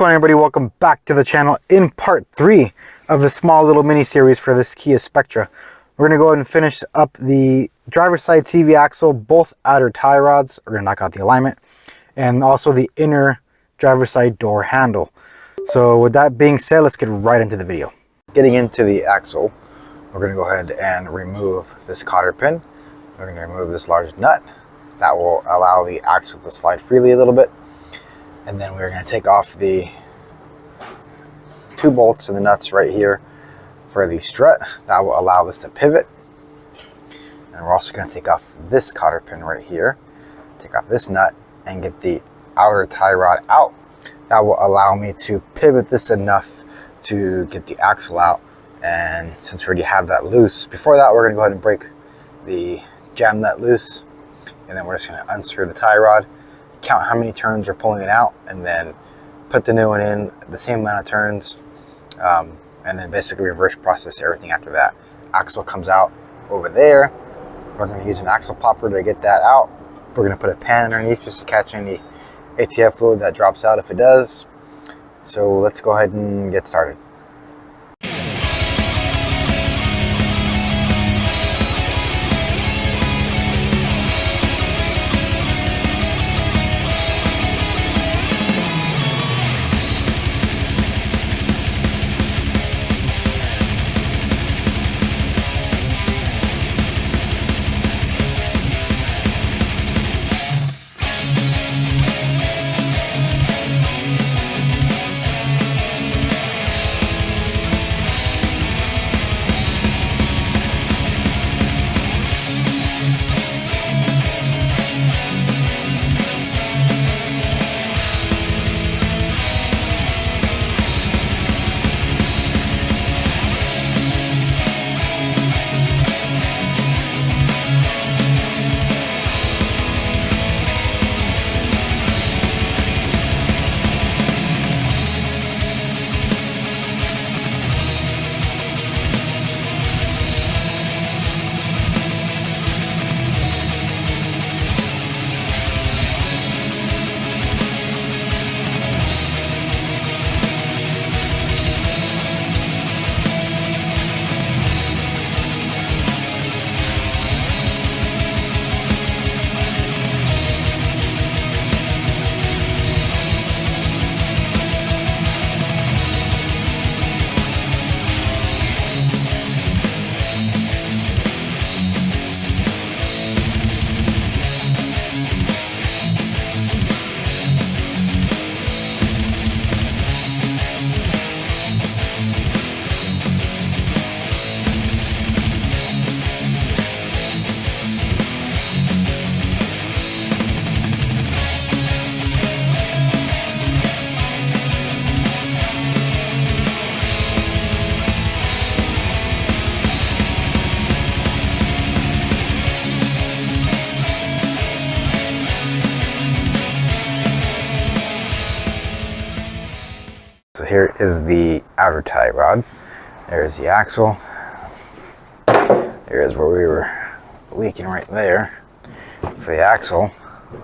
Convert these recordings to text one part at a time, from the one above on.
going on, everybody? Welcome back to the channel in part 3 of the small little mini series for this Kia Spectra. We're going to go ahead and finish up the driver's side CV axle, both outer tie rods. We're going to knock out the alignment, and also the inner driver's side door handle. So with that being said, let's get right into the video. Getting into the axle, we're going to go ahead and remove this cotter pin. We're going to remove this large nut. That will allow the axle to slide freely a little bit. And then we're going to take off the 2 bolts and the nuts right here for the strut. That will allow this to pivot. And we're also going to take off this cotter pin right here, take off this nut, and get the outer tie rod out. That will allow me to pivot this enough to get the axle out. And since we already have that loose, before that we're going to go ahead and break the jam nut loose. And then we're just going to unscrew the tie rod, count how many turns we're pulling it out, and then put the new one in the same amount of turns, and then basically reverse process everything after that. Axle comes out over there. We're going to use an axle popper to get that out. We're going to put a pan underneath just to catch any ATF fluid that drops out if it does. So let's go ahead and get started. So here is the outer tie rod. There's the axle. There's where we were leaking right there for the axle.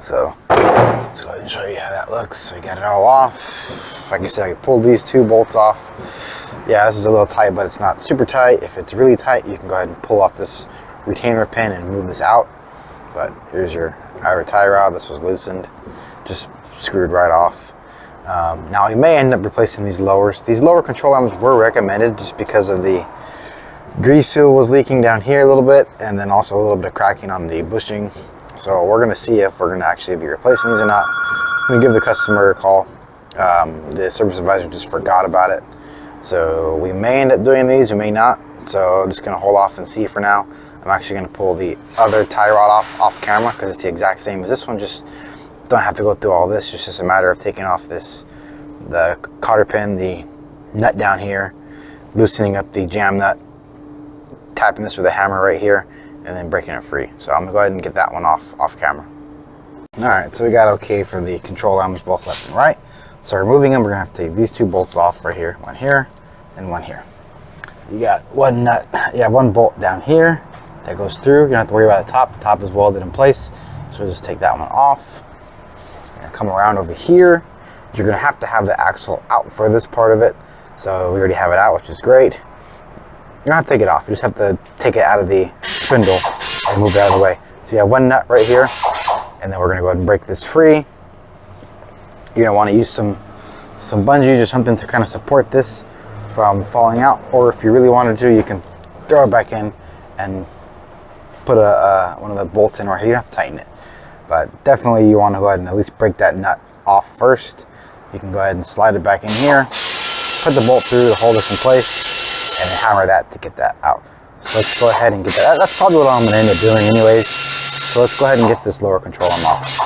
So let's go ahead and show you how that looks. So we got it all off. Like I said, I pulled these 2 bolts off. Yeah, this is a little tight, but it's not super tight. If it's really tight, you can go ahead and pull off this retainer pin and move this out. But here's your outer tie rod. This was loosened, just screwed right off. Now we may end up replacing these lowers. These lower control arms were recommended just because of the grease seal was leaking down here a little bit, and then also a little bit of cracking on the bushing. So we're going to see if we're going to actually be replacing these or not. I'm going to give the customer a call. The service advisor just forgot about it. So we may end up doing these, we may not. So I'm just going to hold off and see for now. I'm actually going to pull the other tie rod off camera because it's the exact same as this one. Just don't have to go through all this. It's just a matter of taking off the cotter pin, the nut down here, loosening up the jam nut, tapping this with a hammer right here, and then breaking it free. So I'm gonna go ahead and get that one off camera. All right, so we got okay for the control arms both left and right. So removing them, we're gonna have to take these 2 bolts off right here, one here and one here. You got one nut, one bolt down here that goes through. You don't have to worry about the top. The top is welded in place. So we'll just take that one off. And come around over here, You're gonna have to have the axle out for this part of it. So we already have it out, which is great. You don't have to take it off. You just have to take it out of the spindle and move it out of the way. So you have one nut right here, and then we're gonna go ahead and break this free. You're gonna wanna use some bungees or something to kind of support this from falling out. Or if you really wanted to, you can throw it back in and put one of the bolts in right here. You don't have to tighten it. But definitely you wanna go ahead and at least break that nut off first. You can go ahead and slide it back in here, put the bolt through to hold this in place, and then hammer that to get that out. So let's go ahead and get that. That's probably what I'm gonna end up doing anyways. So let's go ahead and get this lower control arm off.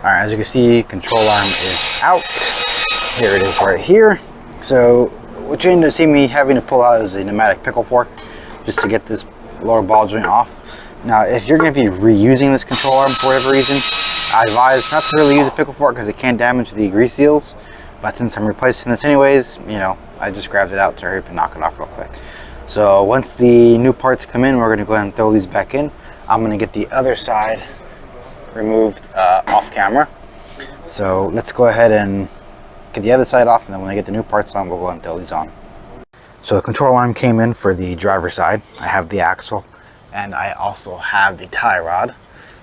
All right, as you can see, control arm is out. Here it is right here. So what you're going to see me having to pull out is a pneumatic pickle fork just to get this lower ball joint off. Now, if you're going to be reusing this control arm for whatever reason, I advise not to really use a pickle fork because it can damage the grease seals. But since I'm replacing this anyways, you know, I just grabbed it out to hurry up and knock it off real quick. So once the new parts come in, we're going to go ahead and throw these back in. I'm going to get the other side removed off camera. So let's go ahead and get the other side off, and then when I get the new parts on, we'll go ahead and throw these on. So the control arm came in for the driver's side. I have the axle and I also have the tie rod.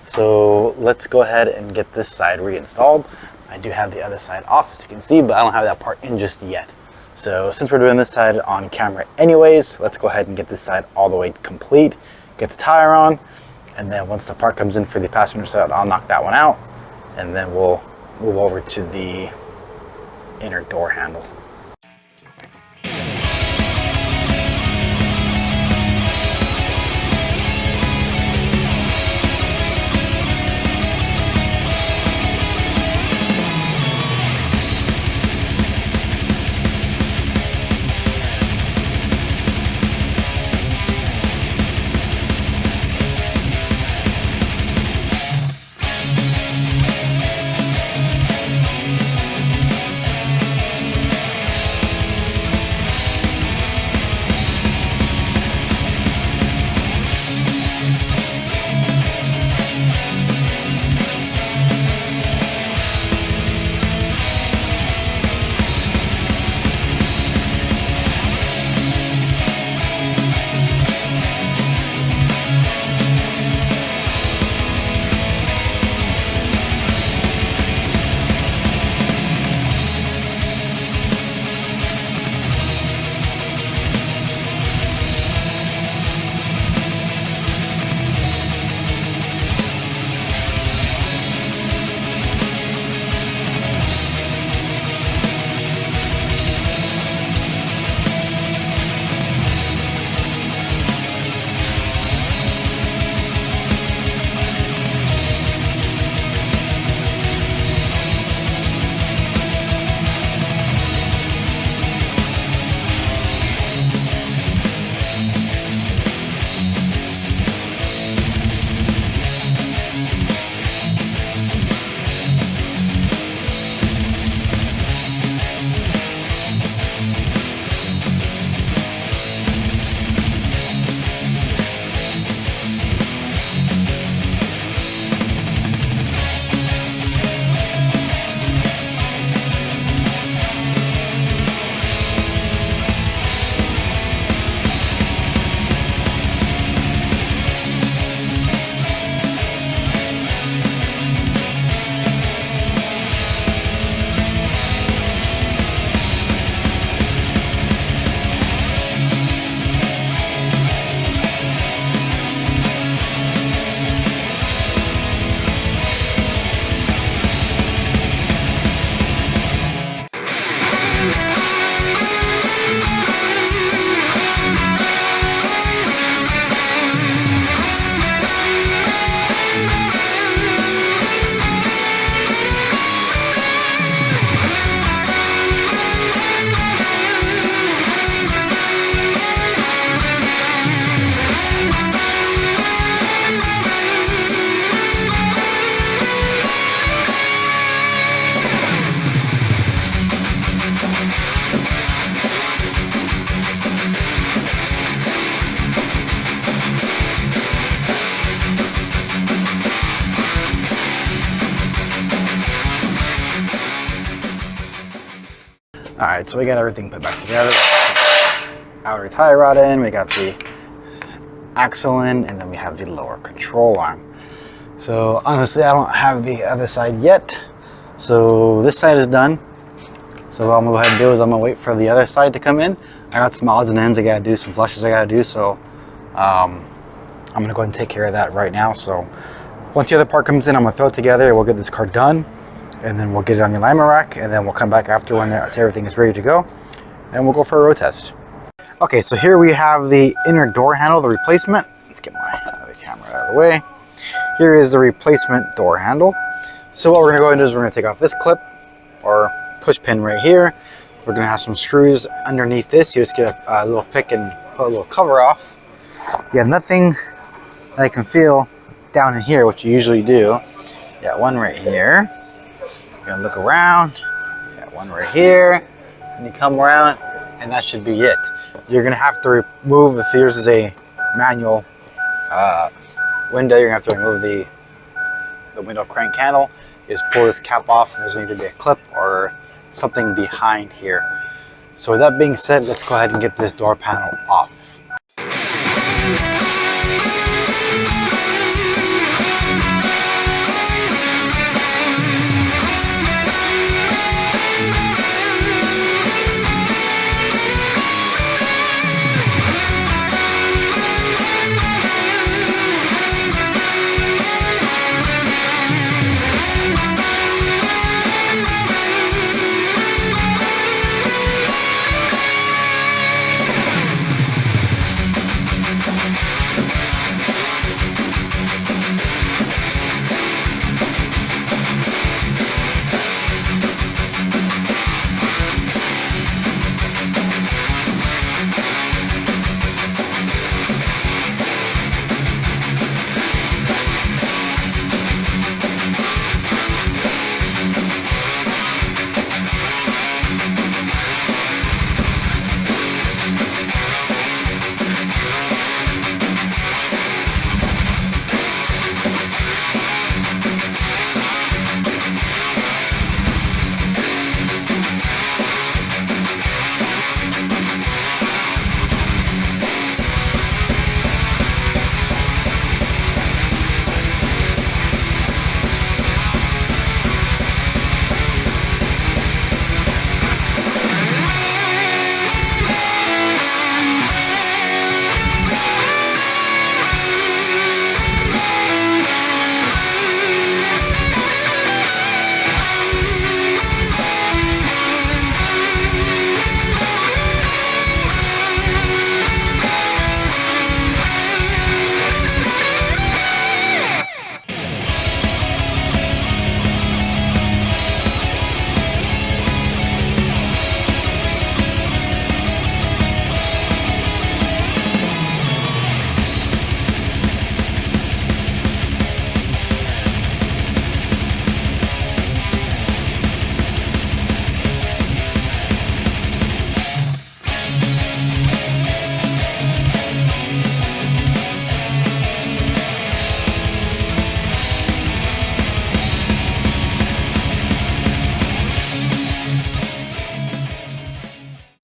So let's go ahead and get this side reinstalled. I do have the other side off, as you can see, but I don't have that part in just yet. So since we're doing this side on camera anyways, let's go ahead and get this side all the way complete, get the tire on, and then once the part comes in for the passenger side, I'll knock that one out, and then we'll move over to the inner door handle. Alright, so we got everything put back together. Outer tie rod in, we got the axle in, and then we have the lower control arm. So honestly, I don't have the other side yet. So this side is done. So what I'm gonna go ahead and do is I'm gonna wait for the other side to come in. I got some odds and ends I gotta do, some flushes I gotta do, so I'm gonna go ahead and take care of that right now. So once the other part comes in, I'm gonna throw it together, we'll get this car done, and then we'll get it on the alignment rack, and then we'll come back after when everything is ready to go, and we'll go for a road test. Okay, so here we have the inner door handle, the replacement. Let's get my other camera out of the way. Here is the replacement door handle. So what we're gonna go ahead and do is we're gonna take off this clip or push pin right here. We're gonna have some screws underneath this. You just get a little pick and put a little cover off. You have nothing that I can feel down in here, which you usually do. You got one right here. You're gonna look around. You got one right here. And you come around, and that should be it. You're gonna have to remove, if yours is a manual window, you're gonna have to remove the window crank handle. You just pull this cap off, and there's going to be a clip or something behind here. So with that being said, let's go ahead and get this door panel off.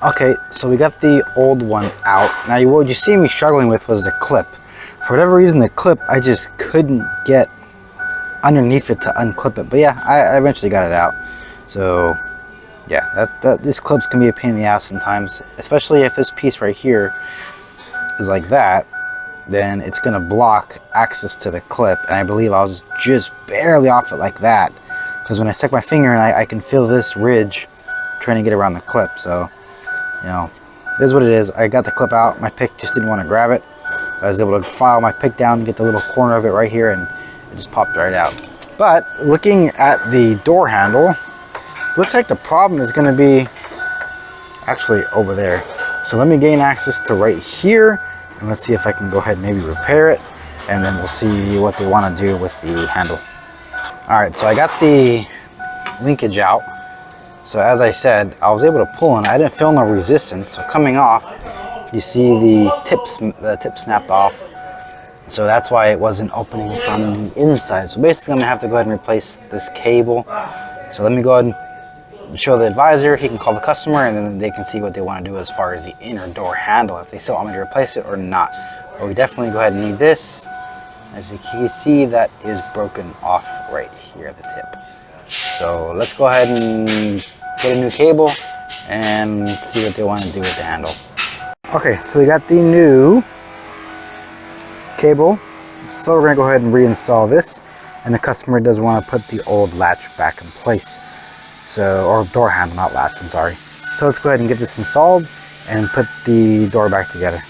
Okay, so we got the old one out. Now what you see me struggling with was the clip. For whatever reason, the clip, I just couldn't get underneath it to unclip it. But yeah, I eventually got it out. So yeah, these clips can be a pain in the ass sometimes, especially if this piece right here is like that, then it's gonna block access to the clip. And I believe I was just barely off it like that, because when I stuck my finger in, I can feel this ridge trying to get around the clip. So, you know, this is what it is. I got the clip out. My pick just didn't want to grab it. So I was able to file my pick down and get the little corner of it right here, and it just popped right out. But looking at the door handle, looks like the problem is going to be actually over there. So let me gain access to right here, and let's see if I can go ahead and maybe repair it, and then we'll see what they want to do with the handle. All right, so I got the linkage out. So as I said, I was able to pull in. I didn't feel no resistance. So coming off, you see the tip snapped off. So that's why it wasn't opening from the inside. So basically, I'm gonna have to go ahead and replace this cable. So let me go ahead and show the advisor, he can call the customer, and then they can see what they want to do as far as the inner door handle, if they still want me to replace it or not. But we definitely go ahead and need this. As you can see, that is broken off right here at the tip. So let's go ahead and get a new cable and see what they want to do with the handle. Okay, so we got the new cable. So we're gonna go ahead and reinstall this, and the customer does want to put the old latch back in place. So, or door handle, not latch, I'm sorry. So let's go ahead and get this installed and put the door back together.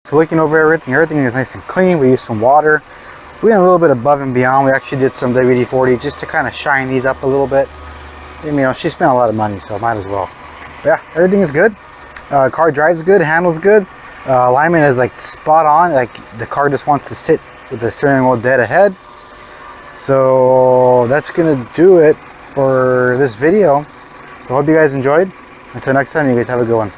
So looking over everything is nice and clean. We used some water. We went a little bit above and beyond. We actually did some WD-40 just to kind of shine these up a little bit. And, you know, she spent a lot of money, so might as well. But yeah, everything is good. Car drives good, handles good. Alignment is like spot on. Like the car just wants to sit with the steering wheel dead ahead. So that's gonna do it for this video. So hope you guys enjoyed. Until next time, you guys have a good one.